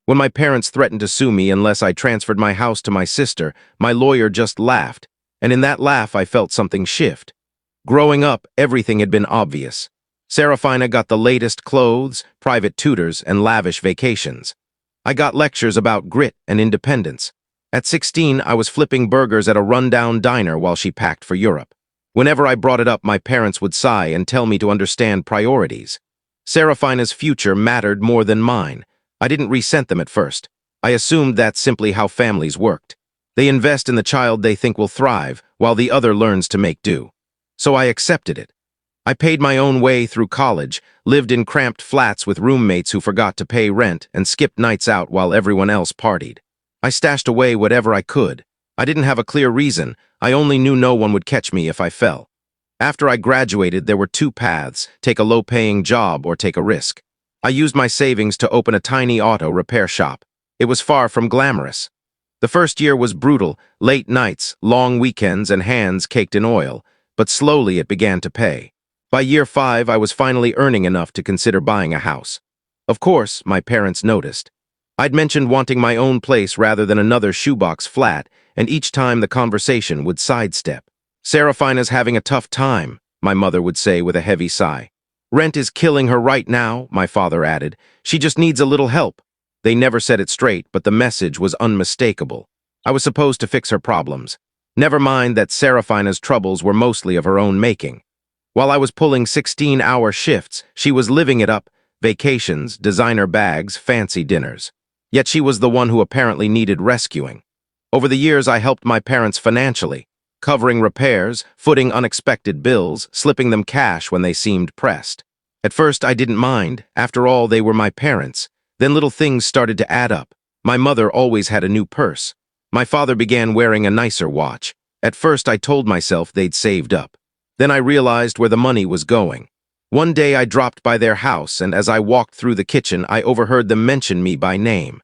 When my parents threatened to sue me unless I transferred my house to my sister, my lawyer just laughed, and in that laugh I felt something shift. Growing up, everything had been obvious. Serafina got the latest clothes, private tutors, and lavish vacations. I got lectures about grit and independence. At 16, I was flipping burgers at a rundown diner while she packed for Europe. Whenever I brought it up, my parents would sigh and tell me to understand priorities. Serafina's future mattered more than mine. I didn't resent them at first. I assumed that's simply how families worked. They invest in the child they think will thrive, while the other learns to make do. So I accepted it. I paid my own way through college, lived in cramped flats with roommates who forgot to pay rent, and skipped nights out while everyone else partied. I stashed away whatever I could. I didn't have a clear reason. I only knew no one would catch me if I fell. After I graduated, there were two paths: take a low-paying job or take a risk. I used my savings to open a tiny auto repair shop. It was far from glamorous. The first year was brutal: late nights, long weekends, and hands caked in oil, but slowly it began to pay. By year 5, I was finally earning enough to consider buying a house. Of course, my parents noticed. I'd mentioned wanting my own place rather than another shoebox flat, and each time the conversation would sidestep. "Serafina's having a tough time," my mother would say with a heavy sigh. "Rent is killing her right now," my father added. "She just needs a little help." They never said it straight, but the message was unmistakable. I was supposed to fix her problems. Never mind that Serafina's troubles were mostly of her own making. While I was pulling 16-hour shifts, she was living it up: vacations, designer bags, fancy dinners. Yet she was the one who apparently needed rescuing. Over the years, I helped my parents financially, covering repairs, footing unexpected bills, slipping them cash when they seemed pressed. At first, I didn't mind. After all, they were my parents. Then little things started to add up. My mother always had a new purse. My father began wearing a nicer watch. At first, I told myself they'd saved up. Then I realized where the money was going. One day I dropped by their house, and as I walked through the kitchen, I overheard them mention me by name.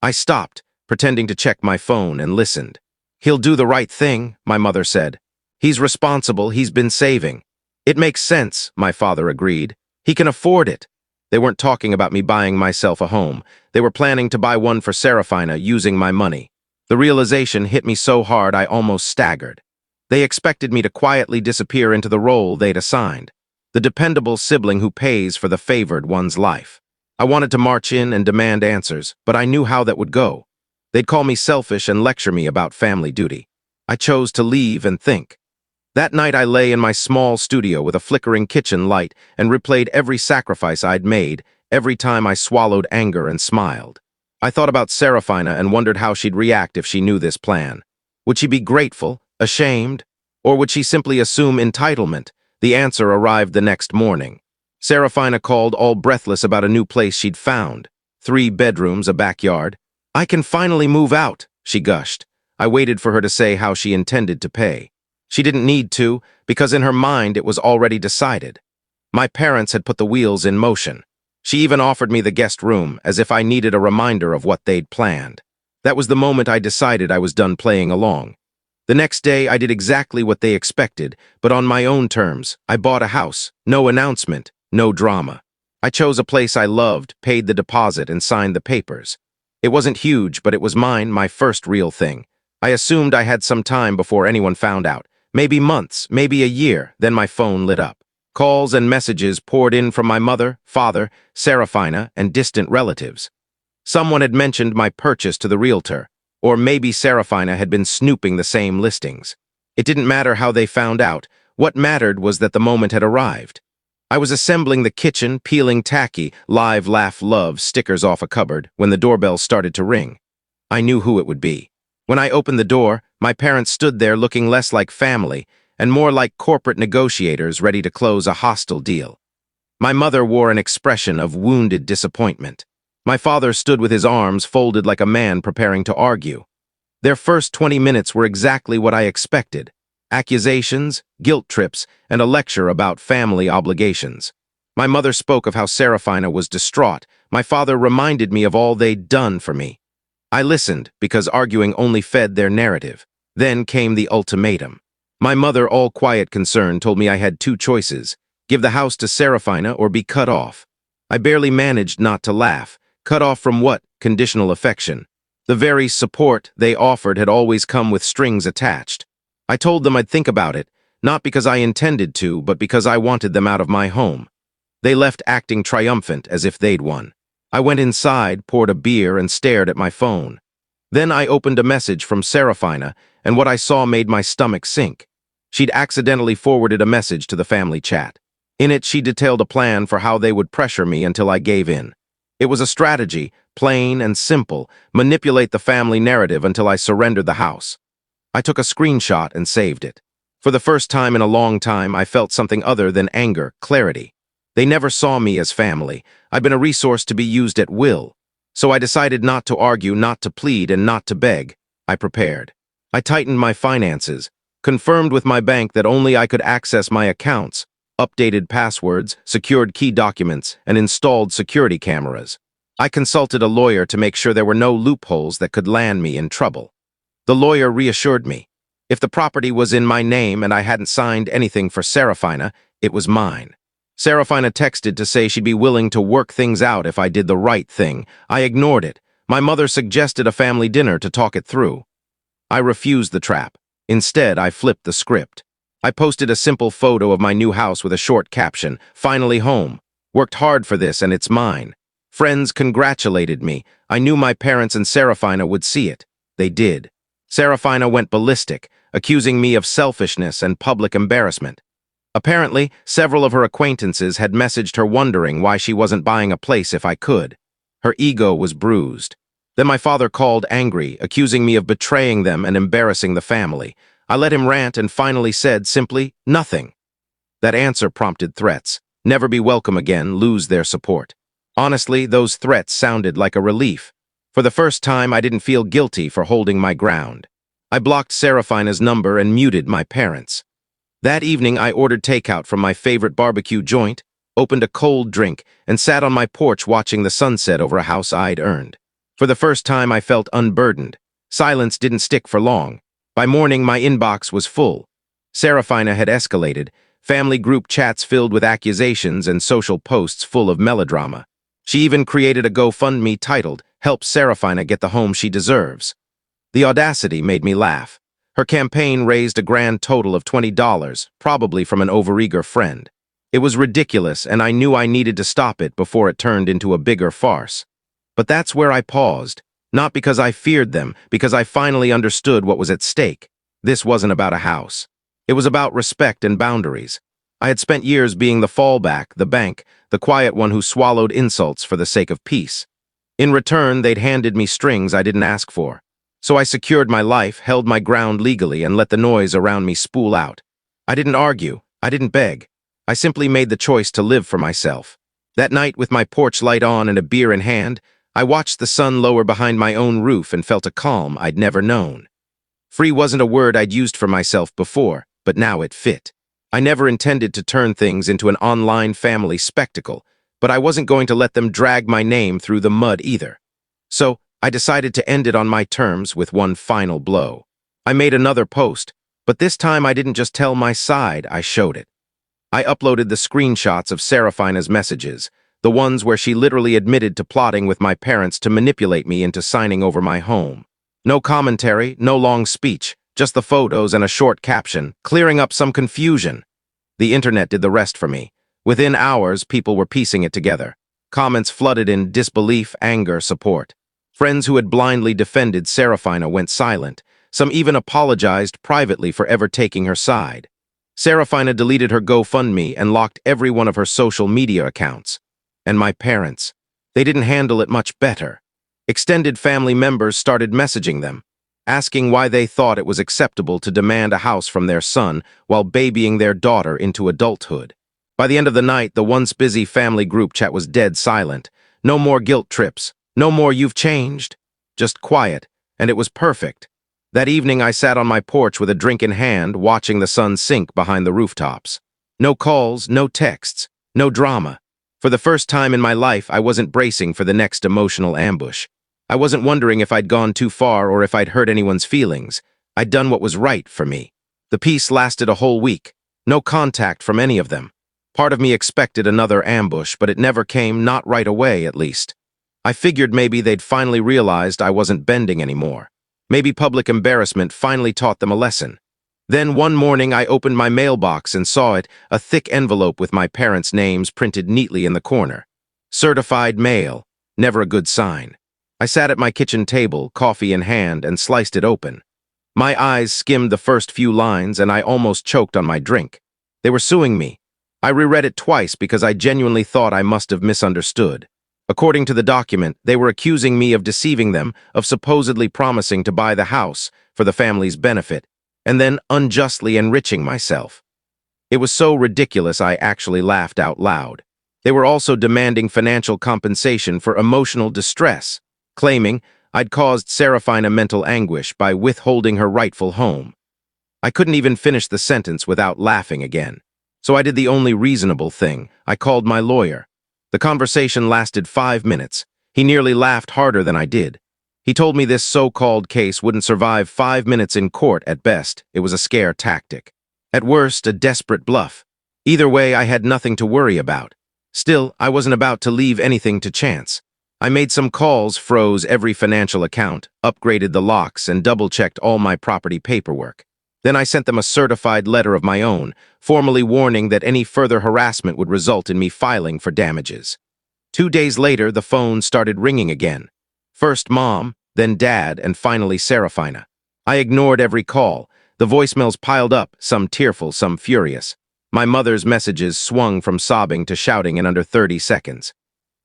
I stopped, pretending to check my phone, and listened. "He'll do the right thing," my mother said. "He's responsible, he's been saving." "It makes sense," my father agreed. "He can afford it." They weren't talking about me buying myself a home. They were planning to buy one for Serafina using my money. The realization hit me so hard I almost staggered. They expected me to quietly disappear into the role they'd assigned, the dependable sibling who pays for the favored one's life. I wanted to march in and demand answers, but I knew how that would go. They'd call me selfish and lecture me about family duty. I chose to leave and think. That night I lay in my small studio with a flickering kitchen light and replayed every sacrifice I'd made, every time I swallowed anger and smiled. I thought about Serafina and wondered how she'd react if she knew this plan. Would she be grateful, ashamed, or would she simply assume entitlement? The answer arrived the next morning. Serafina called, all breathless about a new place she'd found. 3 bedrooms, a backyard. "I can finally move out," she gushed. I waited for her to say how she intended to pay. She didn't need to, because in her mind it was already decided. My parents had put the wheels in motion. She even offered me the guest room, as if I needed a reminder of what they'd planned. That was the moment I decided I was done playing along. The next day, I did exactly what they expected, but on my own terms. I bought a house. No announcement, no drama. I chose a place I loved, paid the deposit, and signed the papers. It wasn't huge, but it was mine, my first real thing. I assumed I had some time before anyone found out. Maybe months, maybe a year. Then my phone lit up. Calls and messages poured in from my mother, father, Serafina, and distant relatives. Someone had mentioned my purchase to the realtor. Or maybe Serafina had been snooping the same listings. It didn't matter how they found out. What mattered was that the moment had arrived. I was assembling the kitchen, peeling tacky, "Live, Laugh, Love" stickers off a cupboard when the doorbell started to ring. I knew who it would be. When I opened the door, my parents stood there looking less like family and more like corporate negotiators ready to close a hostile deal. My mother wore an expression of wounded disappointment. My father stood with his arms folded like a man preparing to argue. Their first 20 minutes were exactly what I expected: accusations, guilt trips, and a lecture about family obligations. My mother spoke of how Serafina was distraught. My father reminded me of all they'd done for me. I listened, because arguing only fed their narrative. Then came the ultimatum. My mother, all quiet concern, told me I had 2 choices: give the house to Serafina or be cut off. I barely managed not to laugh. Cut off from what? Conditional affection. The very support they offered had always come with strings attached. I told them I'd think about it, not because I intended to, but because I wanted them out of my home. They left acting triumphant as if they'd won. I went inside, poured a beer, and stared at my phone. Then I opened a message from Serafina, and what I saw made my stomach sink. She'd accidentally forwarded a message to the family chat. In it, she detailed a plan for how they would pressure me until I gave in. It was a strategy, plain and simple, manipulate the family narrative until I surrendered the house. I took a screenshot and saved it. For the first time in a long time, I felt something other than anger, clarity. They never saw me as family. I'd been a resource to be used at will. So I decided not to argue, not to plead, and not to beg. I prepared. I tightened my finances, confirmed with my bank that only I could access my accounts, updated passwords, secured key documents, and installed security cameras. I consulted a lawyer to make sure there were no loopholes that could land me in trouble. The lawyer reassured me. If the property was in my name and I hadn't signed anything for Serafina, it was mine. Serafina texted to say she'd be willing to work things out if I did the right thing. I ignored it. My mother suggested a family dinner to talk it through. I refused the trap. Instead, I flipped the script. I posted a simple photo of my new house with a short caption, "Finally home. Worked hard for this and it's mine." Friends congratulated me. I knew my parents and Serafina would see it. They did. Serafina went ballistic, accusing me of selfishness and public embarrassment. Apparently, several of her acquaintances had messaged her wondering why she wasn't buying a place if I could. Her ego was bruised. Then my father called angry, accusing me of betraying them and embarrassing the family. I let him rant and finally said simply, nothing. That answer prompted threats. Never be welcome again, lose their support. Honestly, those threats sounded like a relief. For the first time, I didn't feel guilty for holding my ground. I blocked Serafina's number and muted my parents. That evening, I ordered takeout from my favorite barbecue joint, opened a cold drink, and sat on my porch watching the sunset over a house I'd earned. For the first time, I felt unburdened. Silence didn't stick for long. By morning, my inbox was full. Serafina had escalated, family group chats filled with accusations and social posts full of melodrama. She even created a GoFundMe titled, "Help Serafina Get the Home She Deserves." The audacity made me laugh. Her campaign raised a grand total of $20, probably from an overeager friend. It was ridiculous, and I knew I needed to stop it before it turned into a bigger farce. But that's where I paused. Not because I feared them, because I finally understood what was at stake. This wasn't about a house. It was about respect and boundaries. I had spent years being the fallback, the bank, the quiet one who swallowed insults for the sake of peace. In return, they'd handed me strings I didn't ask for. So I secured my life, held my ground legally, and let the noise around me spool out. I didn't argue. I didn't beg. I simply made the choice to live for myself. That night, with my porch light on and a beer in hand, I watched the sun lower behind my own roof and felt a calm I'd never known. Free wasn't a word I'd used for myself before, but now it fit. I never intended to turn things into an online family spectacle, but I wasn't going to let them drag my name through the mud either. So, I decided to end it on my terms with one final blow. I made another post, but this time I didn't just tell my side, I showed it. I uploaded the screenshots of Serafina's messages, the ones where she literally admitted to plotting with my parents to manipulate me into signing over my home. No commentary, no long speech, just the photos and a short caption, clearing up some confusion. The internet did the rest for me. Within hours, people were piecing it together. Comments flooded in disbelief, anger, support. Friends who had blindly defended Serafina went silent. Some even apologized privately for ever taking her side. Serafina deleted her GoFundMe and locked every one of her social media accounts. And my parents. They didn't handle it much better. Extended family members started messaging them, asking why they thought it was acceptable to demand a house from their son while babying their daughter into adulthood. By the end of the night, the once busy family group chat was dead silent. No more guilt trips. No more "you've changed." Just quiet, and it was perfect. That evening I sat on my porch with a drink in hand, watching the sun sink behind the rooftops. No calls, no texts, no drama. For the first time in my life, I wasn't bracing for the next emotional ambush. I wasn't wondering if I'd gone too far or if I'd hurt anyone's feelings. I'd done what was right for me. The peace lasted a whole week. No contact from any of them. Part of me expected another ambush, but it never came, not right away at least. I figured maybe they'd finally realized I wasn't bending anymore. Maybe public embarrassment finally taught them a lesson. Then one morning I opened my mailbox and saw it, a thick envelope with my parents' names printed neatly in the corner. Certified mail, never a good sign. I sat at my kitchen table, coffee in hand, and sliced it open. My eyes skimmed the first few lines and I almost choked on my drink. They were suing me. I reread it twice because I genuinely thought I must have misunderstood. According to the document, they were accusing me of deceiving them, of supposedly promising to buy the house for the family's benefit, and then unjustly enriching myself. It was so ridiculous I actually laughed out loud. They were also demanding financial compensation for emotional distress, claiming I'd caused Serafina mental anguish by withholding her rightful home. I couldn't even finish the sentence without laughing again. So I did the only reasonable thing. I called my lawyer. The conversation lasted 5 minutes. He nearly laughed harder than I did. He told me this so-called case wouldn't survive 5 minutes in court at best. It was a scare tactic. At worst, a desperate bluff. Either way, I had nothing to worry about. Still, I wasn't about to leave anything to chance. I made some calls, froze every financial account, upgraded the locks, and double-checked all my property paperwork. Then I sent them a certified letter of my own, formally warning that any further harassment would result in me filing for damages. 2 days later, the phone started ringing again. First Mom, then Dad, and finally Serafina. I ignored every call. The voicemails piled up, some tearful, some furious. My mother's messages swung from sobbing to shouting in under 30 seconds.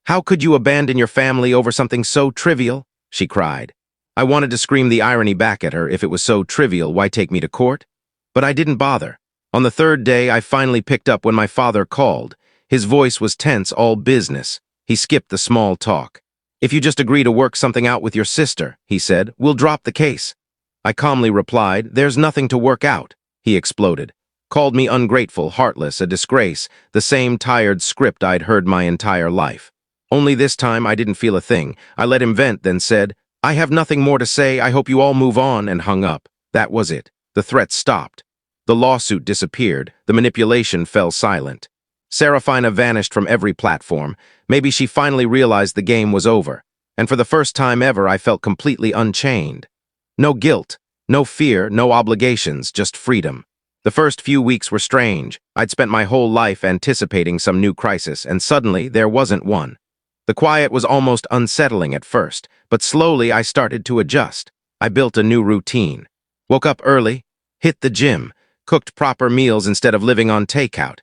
"How could you abandon your family over something so trivial?" she cried. I wanted to scream the irony back at her. If it was so trivial, why take me to court? But I didn't bother. On the third day, I finally picked up when my father called. His voice was tense, all business. He skipped the small talk. "If you just agree to work something out with your sister," he said, "we'll drop the case." I calmly replied, "There's nothing to work out." He exploded. Called me ungrateful, heartless, a disgrace, the same tired script I'd heard my entire life. Only this time I didn't feel a thing. I let him vent, then said, "I have nothing more to say. I hope you all move on," and hung up. That was it. The threats stopped. The lawsuit disappeared. The manipulation fell silent. Serafina vanished from every platform. Maybe she finally realized the game was over. And for the first time ever, I felt completely unchained. No guilt, no fear, no obligations, just freedom. The first few weeks were strange. I'd spent my whole life anticipating some new crisis, and suddenly there wasn't one. The quiet was almost unsettling at first, but slowly I started to adjust. I built a new routine. Woke up early, hit the gym, cooked proper meals instead of living on takeout.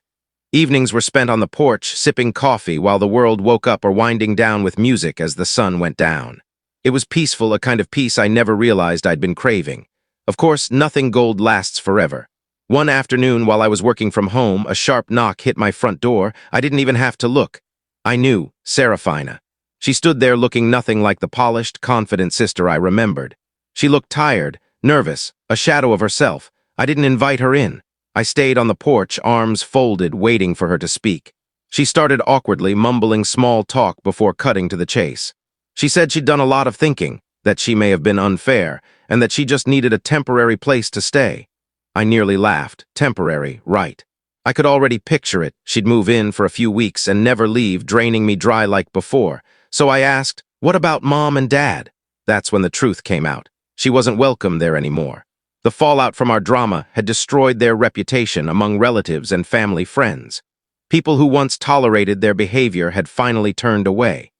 Evenings were spent on the porch, sipping coffee while the world woke up or winding down with music as the sun went down. It was peaceful, a kind of peace I never realized I'd been craving. Of course, nothing gold lasts forever. One afternoon while I was working from home, a sharp knock hit my front door. I didn't even have to look. I knew, Serafina. She stood there looking nothing like the polished, confident sister I remembered. She looked tired, nervous, a shadow of herself. I didn't invite her in. I stayed on the porch, arms folded, waiting for her to speak. She started awkwardly, mumbling small talk before cutting to the chase. She said she'd done a lot of thinking, that she may have been unfair, and that she just needed a temporary place to stay. I nearly laughed. Temporary, right. I could already picture it. She'd move in for a few weeks and never leave, draining me dry like before. So I asked, "What about Mom and Dad?" That's when the truth came out. She wasn't welcome there anymore. The fallout from our drama had destroyed their reputation among relatives and family friends. People who once tolerated their behavior had finally turned away.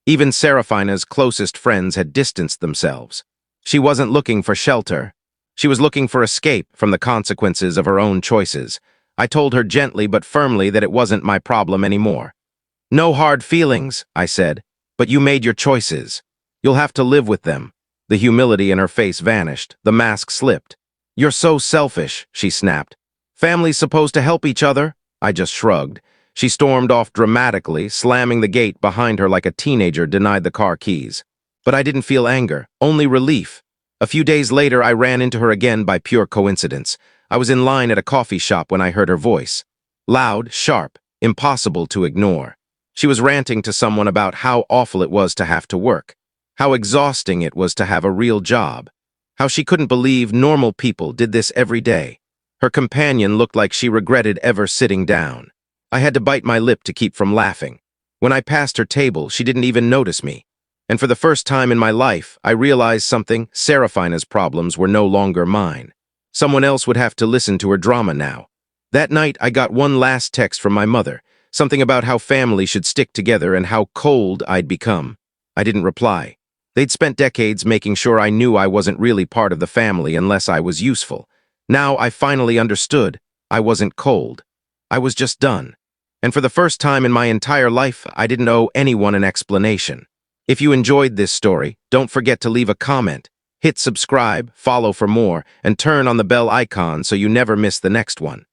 Even Serafina's closest friends had distanced themselves. She wasn't looking for shelter. She was looking for escape from the consequences of her own choices. I told her gently but firmly that it wasn't my problem anymore. "No hard feelings," I said, "but you made your choices. You'll have to live with them." The humility in her face vanished. The mask slipped. "You're so selfish," she snapped. "Family's supposed to help each other." I just shrugged. She stormed off dramatically, slamming the gate behind her like a teenager denied the car keys. But I didn't feel anger, only relief. A few days later, I ran into her again by pure coincidence. I was in line at a coffee shop when I heard her voice. Loud, sharp, impossible to ignore. She was ranting to someone about how awful it was to have to work, how exhausting it was to have a real job, how she couldn't believe normal people did this every day. Her companion looked like she regretted ever sitting down. I had to bite my lip to keep from laughing. When I passed her table, she didn't even notice me. And for the first time in my life, I realized something: Serafina's problems were no longer mine. Someone else would have to listen to her drama now. That night, I got one last text from my mother, something about how family should stick together and how cold I'd become. I didn't reply. They'd spent decades making sure I knew I wasn't really part of the family unless I was useful. Now I finally understood. I wasn't cold. I was just done. And for the first time in my entire life, I didn't owe anyone an explanation. If you enjoyed this story, don't forget to leave a comment, hit subscribe, follow for more, and turn on the bell icon so you never miss the next one.